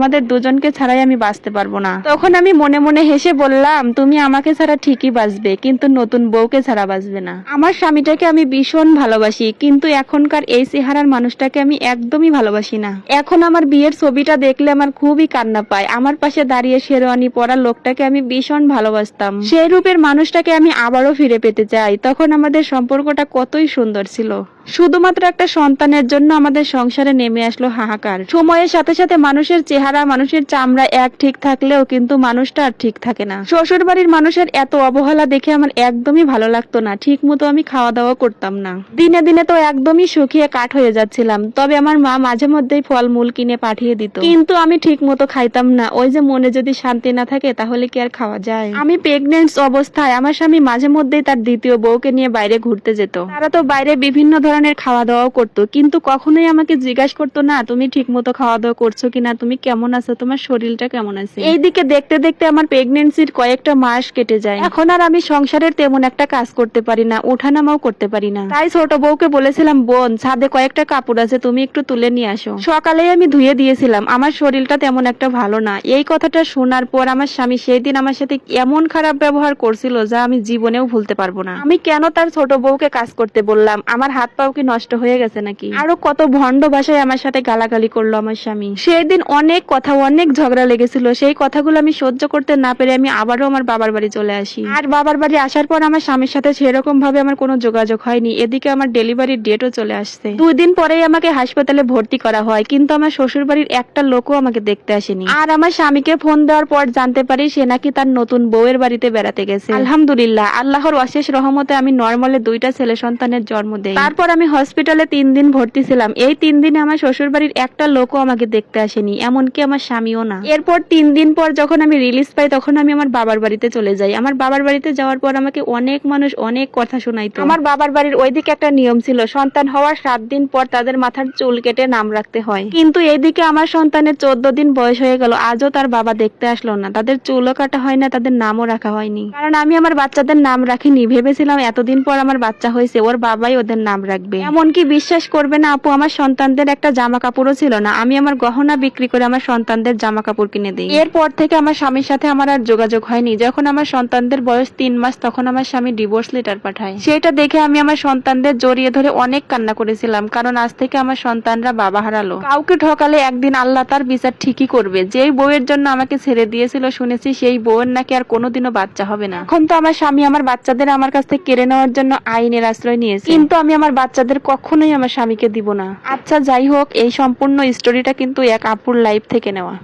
আমাদের দুজনকে ছাড়াই আমি বাঁচতে পারবো না। তখন আমি মনে মনে হেসে বললাম, তুমি আমাকে ছাড়া ঠিকই বাঁচবে, কিন্তু নতুন বউকে ছাড়া বাঁচবে না। আমার স্বামীটাকে আমি ভীষণ ভালোবাসি, কিন্তু এখনকার এই চেহারার মানুষটাকে আমি একদমই ভালোবাসি না। এখন আমার বিয়ের ছবিটা দেখলে আমার খুবই কান্না পায়। আমার পাশে দাঁড়িয়ে শেরওয়ানি পরা লোকটাকে আমি ভীষণ ভালোবাসতাম। সেই রূপের মানুষটাকে আমি আবারও ফিরে পেতে চাই। তখন আমাদের সম্পর্কটা কতই সুন্দর ছিল। শুধুমাত্র একটা সন্তানের জন্য আমাদের সংসারে নেমে আসলো হাহাকার। সময়ের সাথে সাথে মানুষের চেহারা, মানুষের চামড়া এক ঠিক থাকলেও কিন্তু মানুষটা আর ঠিক থাকে না। শ্বশুর বাড়ির মানুষের এত অবহেলা দেখে আমার একদমই ভালো লাগতো না। ঠিক মতো আমি খাওয়া দাওয়া করতাম না। দিনে দিনে তো একদমই শুকিয়ে কাঠ হয়ে যাচ্ছিলাম। তবে আমার মা মাঝে মধ্যেই ফলমূল কিনে পাঠিয়ে দিত, কিন্তু আমি ঠিক মতো খাইতাম না। ওই যে মনে যদি শান্তি না থাকে তাহলে কি আর খাওয়া যায়? আমি প্রেগনেন্ট অবস্থায় আমার স্বামী মাঝে মধ্যেই তার দ্বিতীয় বউকে নিয়ে বাইরে ঘুরতে যেত। তারা তো বাইরে বিভিন্ন ধরনের খাওয়া দাওয়াও করতো, কিন্তু কখনোই আমাকে জিজ্ঞাসা করতো না তুমি ঠিক মতো খাওয়া দাওয়া করছো কিনা, তুমি কেমন আছো, তোমার শরীরটা কেমন আছে। এইদিকে দেখতে দেখতে আমার প্রেগনেন্সির কয়েকটা মাস কেটে যায়। এখন আর আমি সংসারের তেমন একটা কাজ করতে পারি না, ওঠানামাও করতে পারি না। তাই ছোট বউকে বলেছিলাম, বোন ছাদে কয়েকটা কাপড় আছে, তুমি একটু তুলে নিয়ে আসো। সকালেই আমি ধুয়ে দিয়েছিলাম। আমার শরীরটা তেমন একটা ভালো না। এই কথাটা শোনার পর আমার স্বামী সেই দিন আমার সাথে এমন খারাপ ব্যবহার করছিল যা আমি জীবনেও ভুলতে পারবো না। আমি কেন তার ছোট বউকে কাজ করতে বললাম? আমার হাত পাও কি নষ্ট হয়ে গেছে নাকি? আরো কত ভণ্ড ভাষায় আমার সাথে গালাগালি করলো আমার স্বামী। সেই দিন অনেক কথা, অনেক ঝগড়া লেগেছিল। সেই কথাগুলো আমি সহ্য করতে না পেরে আমি আবারও আমার বাবার বাড়ি চলে আসি। আর বাবার বাড়ি আসার পর আমার স্বামীর সাথে সেরকম ভাবে আমার কোনো যোগাযোগ হয়নি। এদিকে আমার ডেলিভারির ডেটও চলে আসছে। 2 দিন পরেই আমাকে হাসপাতালে ভর্তি করা হয়, কিন্তু আমার শ্বশুর বাড়ির একটা লোকও আমাকে দেখতে আসেনি। আর আমার স্বামীকে ফোন দেওয়ার পর জানতে পারি সে নাকি তার নতুন বউয়ের বাড়িতে বেড়াতে গেছে। আলহামদুলিল্লাহ, আল্লাহর অশেষ রহমতে আমি নরমালে 2টা ছেলে সন্তানের জন্ম দেই। তারপর আমি হসপিটালে 3 দিন ভর্তি ছিলাম। এই 3 দিনে আমার শ্বশুর বাড়ির একটা লোকও আমাকে দেখতে আসেনি, এমনকি আমার স্বামীও না। এরপর 3 দিন পর যখন আমি রিলিজ পাই তখন আমি আমার বাবার বাড়িতে চলে যাই। আমার বাবার বাড়িতে যাওয়ার পর আমাকে অনেক মানুষ অনেক কথা শোনাইতো। আমার বাবার বাড়ির ওইদিকে একটা নিয়ম ছিল, সন্তান হওয়ার 7 দিন পর তাদের মাথার চুল কেটে নাম রাখতে হয়। কিন্তু এইদিকে আমার সন্তানের 14 দিন বয়স হয়ে গেল, আজও তার বাবা দেখতে আসলো না। তাদের চুলও কাটা হয় না, তাদের নামও রাখা হয়নি। কারণ আমি আমার বাচ্চাদের নাম রাখিনি। ভেবেছিলাম এতদিন পর আমার বাচ্চা হয়েছে, ওর বাবাই ওদের নাম রাখবে। এমনকি বিশ্বাস করবে না আপু, আমার সন্তানদের একটা জামা কাপড়ও ছিল না। আমি আমার গহনা বিক্রি করে আমার সন্তানদের জামা কাপড় কিনে দিই। এরপর থেকে আমার স্বামীর সাথে আমার আর যোগাযোগ হয়নি। যখন আমার সন্তানদের বয়স 3 মাস তখন আমার স্বামী ডিভোর্স লেটার পাঠায়। সেটা দেখে আমি আমার সন্তানদের জড়িয়ে ধরে অনেক কান্না করেছিলাম, কারণ আজ থেকে আমার সন্তানরা বাবা হারালো। কাউকে ঠকালে একদিন আল্লাহ তার বিচার ঠিকই করবে। যেই বউয়ের জন্য আমাকে ছেড়ে দিয়েছিল শুনেছি সেই বউয়ের নাকি আর কোনোদিনও বাচ্চা হবে না। এখন তো আমার স্বামী আমার বাচ্চাদের আমার কাছ থেকে কেড়ে নেওয়ার জন্য আইনের আশ্রয় নিয়েছে, কিন্তু আমি আমার বাচ্চাদের কখনোই আমার স্বামীকে দিব না। আচ্ছা যাই হোক, এই সম্পূর্ণ স্টোরিটা কিন্তু এক আপুর লাইফ থেকে নেওয়া।